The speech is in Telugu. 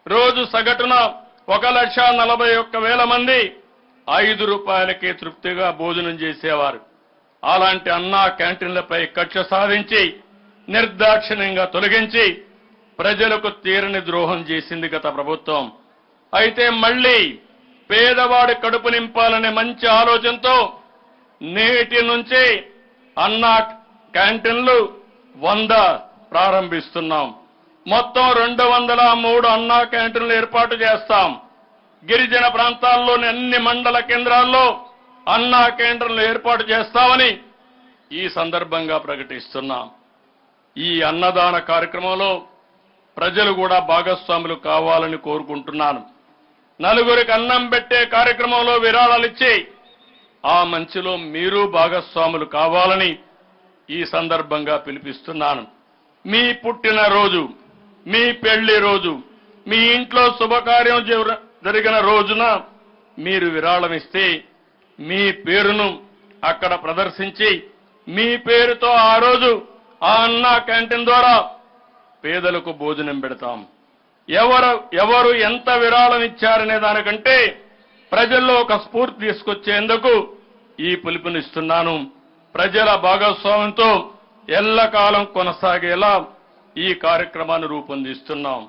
రోజు సగటున 1,41,000 మంది 5 రూపాయలకే తృప్తిగా భోజనం చేసేవారు. అలాంటి అన్నా క్యాంటీన్లపై కక్ష సాధించి నిర్దాక్షిణ్యంగా తొలగించి ప్రజలకు తీరని ద్రోహం చేసింది గత ప్రభుత్వం. అయితే మళ్ళీ పేదవాడి కడుపు నింపాలనే మంచి ఆలోచనతో నేటి నుంచి అన్నా క్యాంటీన్లు 100 ప్రారంభిస్తున్నాం. మొత్తం 203 అన్నా క్యాంటీన్లు ఏర్పాటు చేస్తాం. గిరిజన ప్రాంతాల్లోని అన్ని మండల కేంద్రాల్లో అన్నా క్యాంటీన్లు ఏర్పాటు చేస్తామని ఈ సందర్భంగా ప్రకటిస్తున్నాం. ఈ అన్నదాన కార్యక్రమంలో ప్రజలు కూడా భాగస్వాములు కావాలని కోరుకుంటున్నాను. నలుగురికి అన్నం పెట్టే కార్యక్రమంలో విరాళాలు ఇచ్చి ఆ మంచిలో మీరు భాగస్వాములు కావాలని ఈ సందర్భంగా పిలిపిస్తున్నాను. మీ పుట్టినరోజు, మీ పెళ్లి రోజు, మీ ఇంట్లో శుభకార్యం జరిగిన రోజున మీరు విరాళం ఇస్తే మీ పేరును అక్కడ ప్రదర్శించి మీ పేరుతో ఆ రోజు ఆ అన్నా క్యాంటీన్ ద్వారా పేదలకు భోజనం పెడతాం. ఎవరు ఎంత విరాళం ఇచ్చారనే దానికంటే ప్రజల్లో ఒక స్ఫూర్తి తీసుకొచ్చేందుకు ఈ పిలుపునిస్తున్నాను. ప్రజల భాగస్వామ్యంతో ఎల్లకాలం కొనసాగేలా ఈ కార్యక్రమాన్ని రూపొందిస్తున్నాం.